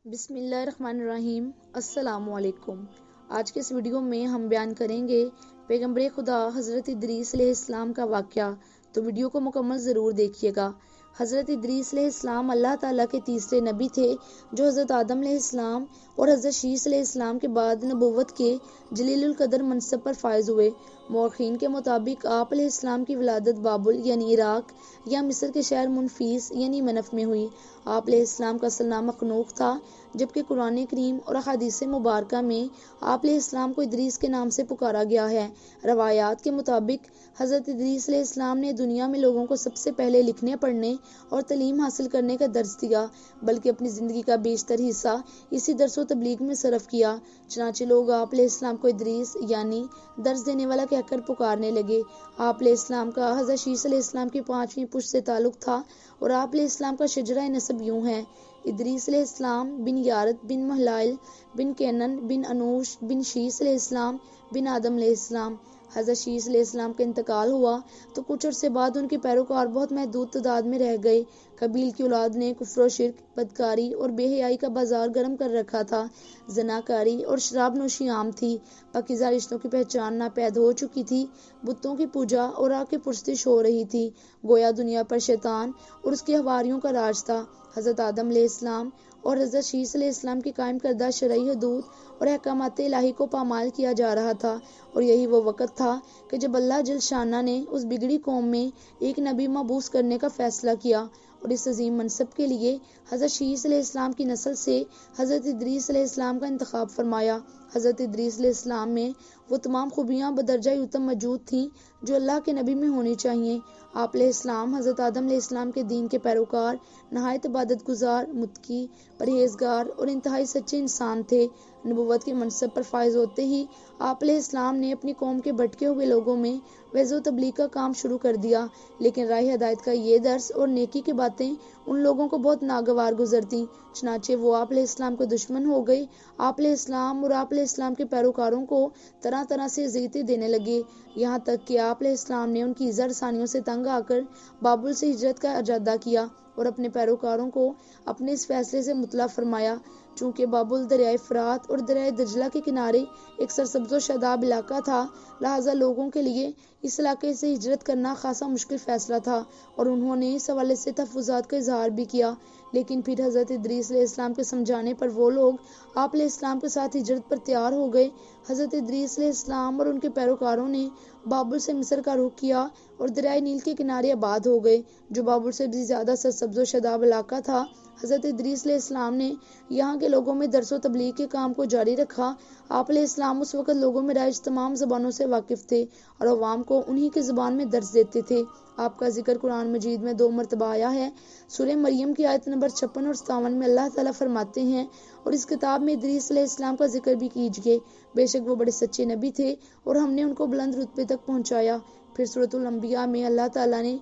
بسم اللہ الرحمن الرحیم۔ السلام علیکم۔ آج کے اس ویڈیو میں ہم بیان کریں گے پیغمبر خدا حضرت ادریس علیہ السلام کا واقعہ، تو ویڈیو کو مکمل ضرور دیکھیے گا۔ حضرت ادریس علیہ السلام اللہ تعالیٰ کے تیسرے نبی تھے جو حضرت آدم علیہ السلام اور حضرت شیس علیہ السلام کے بعد نبوت کے جلیل القدر منصب پر فائز ہوئے۔ مورخین کے مطابق آپ علیہ السلام کی ولادت بابل یعنی عراق یا مصر کے شہر منفیس یعنی منف میں ہوئی۔ آپ علیہ السلام کا اصل نام مخنوق تھا، جبکہ قرآن کریم اور احادیث مبارکہ میں آپ علیہ السلام کو ادریس کے نام سے پکارا گیا ہے۔ روایات کے مطابق حضرت ادریس علیہ السلام نے دنیا میں لوگوں کو سب سے پہلے لکھنے پڑھنے اور تعلیم حاصل کرنے کا درس دیا، بلکہ اپنی زندگی کا بیشتر حصہ اسی درس و تبلیغ میں صرف کیا۔ چنانچہ لوگ آپ علیہ السلام کو ادریس یعنی درس دینے والا کہہ کر پکارنے لگے۔ آپ علیہ السلام کا حضرت شیس علیہ السلام کی 5ویں پشت سے تعلق تھا اور آپ علیہ السلام کا شجرہ نسب یوں ہے: ادریس علیہ السلام بن یارد بن مہلائل بن کینن بن انوش بن شیس علیہ السلام بن آدم علیہ السلام۔ حضرت شیس علیہ السلام کا انتقال ہوا تو کچھ عرصے بعد ان کے پیروکار بہت محدود تعداد میں رہ گئے۔ قبیل کی اولاد نے کفر و شرک، بدکاری اور بے حیائی کا بازار گرم کر رکھا تھا۔ زناکاری اور شراب نوشی عام تھی۔ پاکیزہ رشتوں کی پہچان ناپید ہو چکی تھی۔ بتوں کی پوجا اور آگ کی پرستش ہو رہی تھی۔ گویا دنیا پر شیطان اور اس کے حواریوں کا راج تھا۔ حضرت آدم علیہ السلام اور حضرت شیس علیہ السلام کی قائم کردہ شرعی حدود اور احکامات الہی کو پامال کیا جا رہا تھا، اور یہی وہ وقت تھا کہ جب اللہ جل شانہ نے اس بگڑی قوم میں ایک نبی مبعوث کرنے کا فیصلہ کیا، اور اس عظیم منصب کے لیے حضرت شیس علیہ السلام کی نسل سے حضرت ادریس علیہ السلام کا انتخاب فرمایا۔ حضرت ادریس علیہ السلام میں وہ تمام خوبیاں بدرجہ اتم موجود تھیں جو اللہ کے نبی میں ہونی چاہیے۔ آپ علیہ السلام حضرت آدم علیہ السلام کے دین کے پیروکار، نہایت عبادت گزار، متقی، پرہیزگار اور انتہائی سچے انسان تھے۔ نبوت کے منصب پر فائز ہوتے ہی آپ علیہ السلام نے اپنی قوم کے بھٹکے ہوئے لوگوں میں وعظ و تبلیغ کا کام شروع کر دیا، لیکن راہ ہدایت کا یہ درس اور نیکی کی باتیں ان لوگوں کو بہت ناگوار گزرتیں۔ چنانچہ وہ آپ علیہ السلام کے دشمن ہو گئے۔ آپ علیہ السلام اور آپ علیہ السلام کے پیروکاروں کو طرح طرح سے اذیتیں دینے لگے، یہاں تک کہ آپ علیہ السلام نے ان کی ایذا رسانیوں سے تنگ آ کر بابل سے ہجرت کا ارادہ کیا اور اپنے پیروکاروں کو اپنے اس فیصلے سے مطلع فرمایا۔ چونکہ بابل دریائے فرات اور دریائے دجلہ کے کنارے ایک سرسبز و شاداب علاقہ تھا، لہٰذا لوگوں کے لیے اس علاقے سے ہجرت کرنا خاصا مشکل فیصلہ تھا، اور انہوں نے اس حوالے سے تحفظات کا اظہار بھی کیا۔ لیکن پھر حضرت ادریس علیہ السلام کے سمجھانے پر وہ لوگ آپ علیہ السلام کے ساتھ ہجرت پر تیار ہو گئے۔ حضرت ادریس علیہ السلام اور ان کے پیروکاروں نے بابل سے مصر کا رخ کیا اور دریائے نیل کے کنارے آباد ہو گئے، جو بابل سے بھی زیادہ سرسبز و شاداب علاقہ تھا۔ حضرت ادریس علیہ السلام نے یہاں کے لوگوں میں درس و تبلیغ کے کام کو جاری رکھا۔ آپ علیہ السلام اس وقت لوگوں میں رائج تمام زبانوں سے واقف تھے اور عوام کو انہی کی زبان میں درس دیتے تھے۔ آپ کا ذکر قرآن مجید میں 2 مرتبہ آیا ہے۔ سورہ مریم کی آیت نمبر 56 اور 57 میں اللہ تعالیٰ فرماتے ہیں: اور اس کتاب میں ادریس علیہ السلام کا ذکر بھی کیجیے، بے شک وہ بڑے سچے نبی تھے اور ہم نے ان کو بلند رتبے تک پہنچایا۔ پھر سورۃ الانبیاء میں اللہ تعالیٰ نے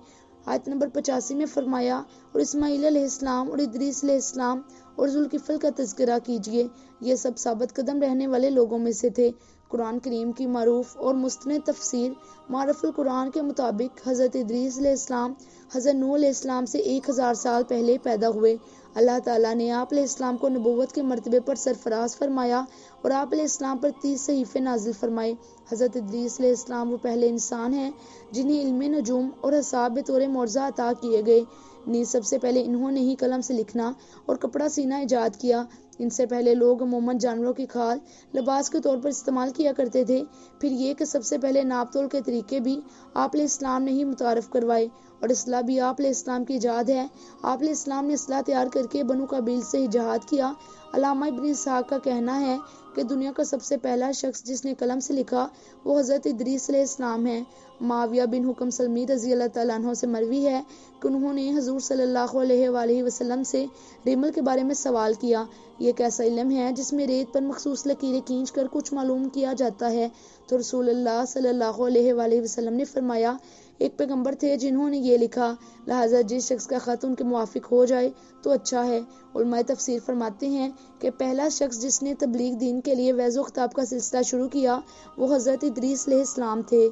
آیت نمبر 85 میں فرمایا: اور اسماعیل علیہ السلام اور ادریس علیہ السلام اور ذوالکفل کا تذکرہ کیجیے، یہ سب ثابت قدم رہنے والے لوگوں میں سے تھے۔ قرآن کریم کی معروف اور مستند تفسیر معرف القرآن کے مطابق حضرت ادریس علیہ السلام حضرت نوح علیہ السلام سے 1000 سال پہلے پیدا ہوئے۔ اللہ تعالیٰ نے آپ علیہ السلام کو نبوت کے مرتبے پر سرفراز فرمایا اور آپ علیہ السلام پر 30 صحیفے نازل فرمائے۔ حضرت ادریس علیہ السلام وہ پہلے انسان ہیں جنہیں علم نجوم اور حساب بطور معجزہ عطا کیے گئے۔ نیز سب سے پہلے انہوں نے ہی قلم سے لکھنا اور کپڑا سینا ایجاد کیا۔ ان سے پہلے لوگ عموماً جانوروں کی کھال لباس کے طور پر استعمال کیا کرتے تھے۔ پھر یہ کہ سب سے پہلے ناپ تول کے طریقے بھی آپ علیہ السلام نے ہی متعارف کروائے، اور اسلحہ بھی آپ علیہ السلام کی ایجاد ہے۔ آپ علیہ السلام نے اسلحہ تیار کر کے بنو قبیل سے جہاد کیا۔ علامہ ابن اسحاق کا کہنا ہے کہ دنیا کا سب سے پہلا شخص جس نے قلم سے لکھا وہ حضرت ادریس علیہ السلام ہے۔ معاویہ بن حکم سلمی رضی اللہ تعالیٰ عنہ سے مروی ہے کہ انہوں نے حضور صلی اللہ علیہ وآلہ وسلم سے ریمل کے بارے میں سوال کیا۔ یہ ایک ایسا علم ہے جس میں ریت پر مخصوص لکیریں کھینچ کر کچھ معلوم کیا جاتا ہے، تو رسول اللہ صلی اللہ علیہ وآلہ وسلم نے فرمایا: ایک پیغمبر تھے جنہوں نے یہ لکھا، لہٰذا جس شخص کا خط ان کے موافق ہو جائے تو اچھا ہے۔ علماء تفسیر فرماتے ہیں کہ پہلا شخص جس نے تبلیغ دین کے لیے وعظ و خطاب کا سلسلہ شروع کیا وہ حضرت ادریس علیہ السلام تھے۔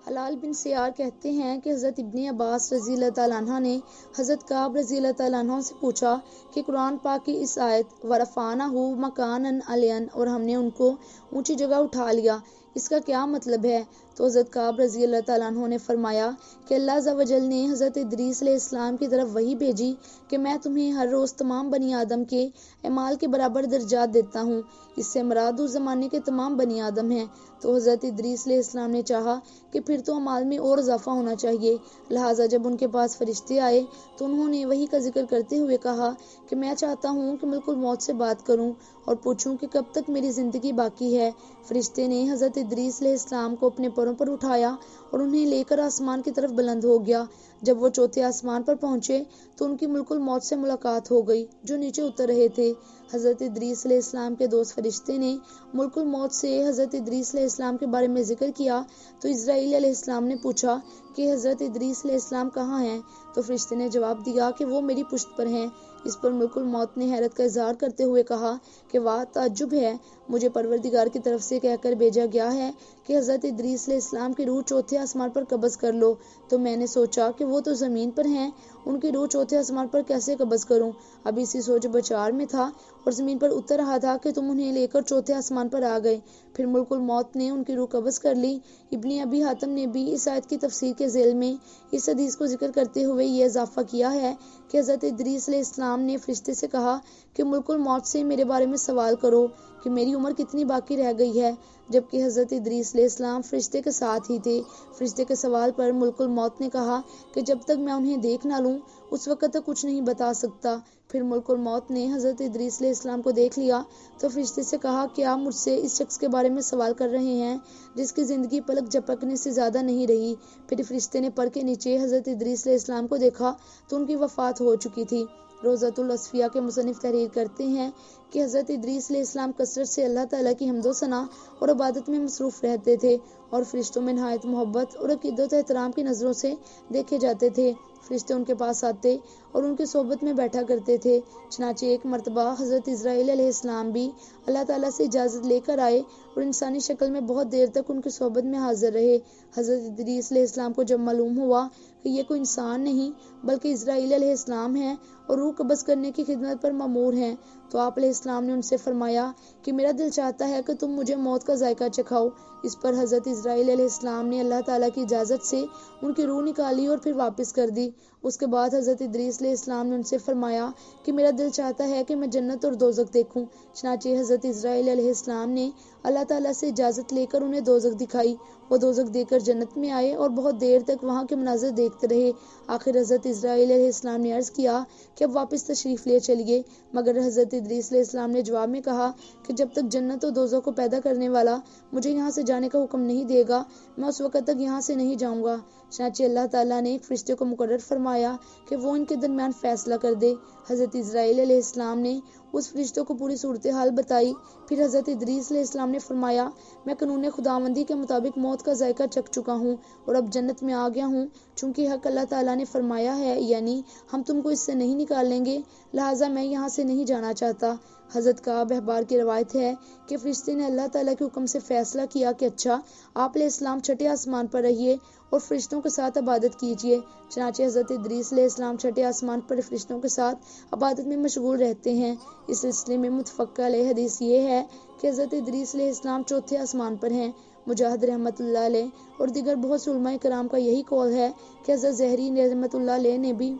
حلال بن سیار کہتے ہیں کہ حضرت ابن عباس رضی اللہ تعالیٰ عنہ نے حضرت کعب رضی اللہ تعالیٰ عنہ سے پوچھا کہ قرآن پاک کی اس آیت وَرَفَعْنَهُ مَكَانًا عَلِيًّا اور ہم نے ان کو اونچی جگہ اٹھا لیا، اس کا کیا مطلب ہے؟ تو حضرت کعب رضی اللہ تعالیٰ عنہ نے فرمایا کہ اللہ عز و جل نے حضرت ادریس علیہ السلام کی طرف وحی بھیجی کہ میں تمہیں ہر روز تمام بنی آدم کے اعمال کے برابر درجات دیتا ہوں، اس سے مراد اس زمانے کے تمام بنی آدم ہیں۔ تو حضرت ادریس علیہ السلام نے چاہا کہ پھر تو اعمال میں اور اضافہ ہونا چاہیے، لہٰذا جب ان کے پاس فرشتے آئے تو انہوں نے وحی کا ذکر کرتے ہوئے کہا کہ میں چاہتا ہوں کہ ملک الموت سے بات کروں اور پوچھوں کہ کب تک میری زندگی باقی ہے۔ فرشتے نے حضرت ادریس علیہ السلام کو اپنے پروں پر اٹھایا اور انہیں لے کر آسمان کی طرف بلند ہو گیا۔ جب وہ چوتھے آسمان پر پہنچے تو ان کی ملک الموت سے ملاقات ہو گئی جو نیچے اتر رہے تھے۔ حضرت ادریس علیہ السلام کے دوست فرشتے نے ملک الموت سے حضرت ادریس علیہ السلام کے بارے میں ذکر کیا تو اسرائیل علیہ السلام نے پوچھا کہ حضرت ادریس علیہ السلام کہاں ہیں؟ تو فرشتے نے جواب دیا کہ وہ میری پشت پر ہیں۔ اس پر ملک الموت نے حیرت کا اظہار کرتے ہوئے کہا کہ واہ، تعجب ہے، مجھے پروردگار کی طرف سے کہہ کر بھیجا گیا ہے کہ حضرت ادریس علیہ السلام کی روح چوتھے آسمان پر قبض کر لو، تو میں نے سوچا کہ وہ تو زمین پر ہیں، ان کی روح چوتھے آسمان پر کیسے قبض کروں؟ اب اسی سوچ بچار میں تھا اور زمین پر اتر رہا تھا کہ تم انہیں لے کر چوتھے آسمان پر آ گئے۔ پھر ملک الموت نے ان کی روح قبض کر لی۔ ابن ابی حاتم نے بھی اس آیت کی تفسیر کے ذیل میں اس حدیث کو ذکر کرتے ہوئے یہ اضافہ کیا ہے کہ حضرت ادریس علیہ السلام نے فرشتے سے کہا کہ ملک الموت سے میرے بارے میں سوال کرو کہ میری عمر کتنی باقی رہ گئی ہے، جبکہ حضرت ادریس علیہ السلام فرشتے کے ساتھ ہی تھے۔ فرشتے کے سوال پر ملک الموت نے کہا کہ جب تک میں انہیں دیکھ نہ لوں اس وقت تک کچھ نہیں بتا سکتا۔ پھر ملک الموت نے حضرت ادریس علیہ السلام کو دیکھ لیا تو فرشتے سے کہا کہ آپ مجھ سے اس شخص کے بارے میں سوال کر رہے ہیں جس کی زندگی پلک جھپکنے سے زیادہ نہیں رہی۔ پھر فرشتے نے پر کے نیچے حضرت ادریس علیہ السلام کو دیکھا تو ان کی وفات ہو چکی تھی۔ روضۃ الاصفیاء کے مصنف تحریر کرتے ہیں کہ حضرت ادریس علیہ السلام کثرت سے اللہ تعالیٰ کی حمد و ثنا اور عبادت میں مصروف رہتے تھے اور فرشتوں میں نہایت محبت اور عقیدت و احترام کی نظروں سے دیکھے جاتے تھے۔ فرشتے ان کے پاس آتے اور ان کی صحبت میں بیٹھا کرتے تھے۔ چنانچہ ایک مرتبہ حضرت اسرائیل علیہ السلام بھی اللہ تعالیٰ سے اجازت لے کر آئے اور انسانی شکل میں بہت دیر تک ان کی صحبت میں حاضر رہے۔ حضرت ادریس علیہ السلام کو جب معلوم ہوا کہ یہ کوئی انسان نہیں بلکہ اسرائیل علیہ السلام ہیں اور روح قبض کرنے کی خدمت پر مامور ہیں، تو آپ علیہ السلام نے ان سے فرمایا کہ میرا دل چاہتا ہے کہ تم مجھے موت کا ذائقہ چکھاؤ۔ اس پر حضرت اسرائیل علیہ السلام نے اللہ تعالیٰ کی اجازت سے ان کی روح نکالی اور پھر واپس کر دی۔ اس کے بعد حضرت ادریس علیہ السلام نے ان سے فرمایا کہ میرا دل چاہتا ہے کہ میں جنت اور دوزخ دیکھوں۔ چنانچہ حضرت اسرائیل علیہ السلام نے اللہ تعالیٰ سے اجازت لے کر انہیں دوزخ دکھائی۔ وہ دوزخ دیکھ کر جنت میں آئے اور بہت دیر تک وہاں کے مناظر دیکھتے رہے۔ آخر حضرت اسرائیل علیہ السلام نے عرض کیا کہ اب واپس تشریف لے چلیے، مگر حضرت ادریس علیہ السلام نے جواب میں کہا کہ جب تک جنت و دوزخ کو پیدا کرنے والا مجھے یہاں سے جانے کا حکم نہیں دے گا میں اس وقت تک یہاں سے نہیں جاؤں گا۔ چنانچہ اللہ تعالیٰ نے ایک فرشتے کو مقرر فرمایا کہ وہ ان کے درمیان فیصلہ کر دے۔ حضرت اسرائیل علیہ السلام نے اس فرشتے کو پوری صورتحال بتائی۔ پھر حضرت ادریس علیہ السلام نے فرمایا میں قانون خداوندی کے مطابق موت کا ذائقہ چکھ چکا ہوں اور اب جنت میں آ گیا ہوں، چونکہ حق اللہ تعالیٰ نے فرمایا ہے، یعنی ہم تم کو اس سے نہیں نکال لیں گے، لہٰذا میں یہاں سے نہیں جانا چاہتا۔ حضرت کعب احبار کی روایت ہے کہ فرشتے نے اللہ تعالیٰ کے حکم سے فیصلہ کیا کہ اچھا، آپ علیہ السلام چھٹے آسمان پر رہیے اور فرشتوں کے ساتھ عبادت کیجیے۔ چنانچہ حضرت ادریس علیہ السلام چھٹے آسمان پر فرشتوں کے ساتھ عبادت میں مشغول رہتے ہیں۔ اس سلسلے میں متفق علیہ حدیث یہ ہے کہ حضرت ادریس علیہ السلام چوتھے آسمان پر ہیں۔ مجاہد رحمۃ اللہ علیہ اور دیگر بہت سے علماء کرام کا یہی قول ہے کہ حضرت زہری رحمۃ اللہ علیہ نے بھی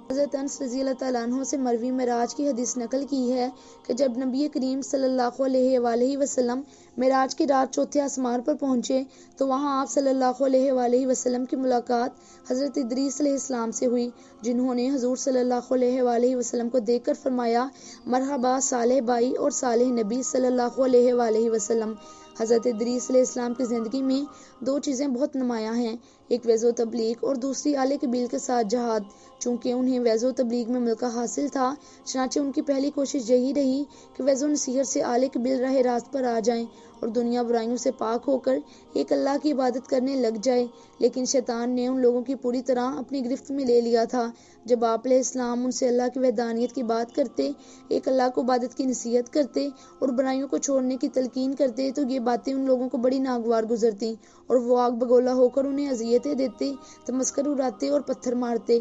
حضرت انس رضی اللہ تعالیٰ عنہ سے مروی معراج کی حدیث نقل کی ہے کہ جب نبی کریم صلی اللہ علیہ وآلہ وسلم معراج کی رات چوتھے آسمان پر پہنچے تو وہاں آپ صلی اللہ علیہ وآلہ وسلم کی ملاقات حضرت ادریس علیہ السلام سے ہوئی، جنہوں نے حضور صلی اللہ علیہ وآلہ وسلم کو دیکھ کر فرمایا مرحبا صالح بھائی اور صالح نبی صلی اللہ علیہ وآلہ وسلم۔ حضرت ادریس علیہ السلام کی زندگی میں دو چیزیں بہت نمایاں ہیں، ایک وعظ و تبلیغ اور دوسری اعلی قبیل کے ساتھ جہاد۔ چونکہ انہیں وعظ و تبلیغ میں ملکہ حاصل تھا، چنانچہ ان کی پہلی کوشش یہی رہی کہ وعظ و نصیحت سے اعلی قبیل راہ راست پر آ جائیں اور دنیا برائیوں سے پاک ہو کر ایک اللہ کی عبادت کرنے لگ جائے، لیکن شیطان نے ان لوگوں کی پوری طرح اپنی گرفت میں لے لیا تھا۔ جب آپ علیہ السلام ان سے اللہ کی وحدانیت کی بات کرتے، ایک اللہ کو عبادت کی نصیحت کرتے اور برائیوں کو چھوڑنے کی تلقین کرتے تو یہ باتیں ان لوگوں کو بڑی ناگوار گزرتی اور وہ آگ بگولا ہو کر انہیں اذیتیں دیتے، تمسخر اڑاتے اور پتھر مارتے۔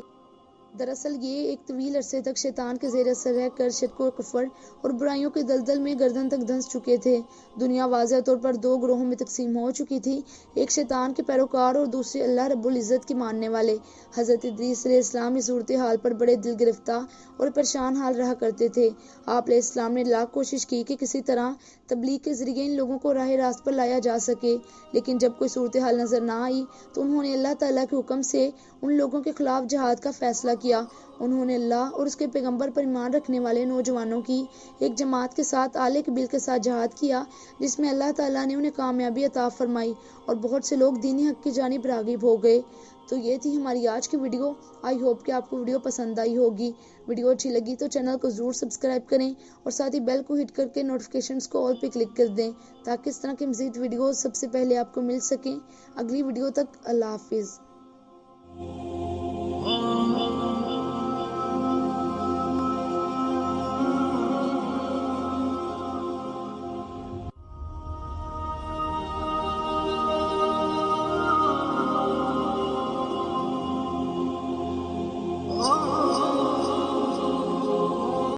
دراصل یہ ایک طویل عرصے تک شیطان کے زیر اثر رہ کر شرک و کفر اور برائیوں کے دلدل میں گردن تک دھنس چکے تھے۔ دنیا واضح طور پر دو گروہوں میں تقسیم ہو چکی تھی، ایک شیطان کے پیروکار اور دوسرے اللہ رب العزت کے ماننے والے۔ حضرت ادریس علیہ السلام اس صورتحال پر بڑے دل گرفتہ اور پریشان حال رہا کرتے تھے۔ آپ علیہ السلام نے لاکھ کوشش کی کہ کسی طرح تبلیغ کے ذریعے ان لوگوں کو راہ راست پر لایا جا سکے، لیکن جب کوئی صورتحال نظر نہ آئی تو انہوں نے اللہ تعالیٰ کے حکم سے ان لوگوں کے خلاف جہاد کا فیصلہ کیا۔ انہوں نے اللہ اور اس کے پیغمبر پر ایمان رکھنے والے نوجوانوں کی ایک جماعت کے ساتھ اعلی قبیل کے ساتھ جہاد کیا، جس میں اللہ تعالیٰ نے انہیں کامیابی عطا فرمائی اور بہت سے لوگ دینی حق کی جانب راغب ہو گئے۔ تو یہ تھی ہماری آج کی ویڈیو۔ آئی ہوپ کہ آپ کو ویڈیو پسند آئی ہوگی۔ ویڈیو اچھی لگی تو چینل کو ضرور سبسکرائب کریں اور ساتھ ہی بیل کو ہٹ کر کے نوٹیفیکیشنز کو آل پہ کلک کر دیں تاکہ اس طرح کی مزید ویڈیوز سب سے پہلے آپ کو مل سکیں۔ اگلی ویڈیو تک اللہ حافظ۔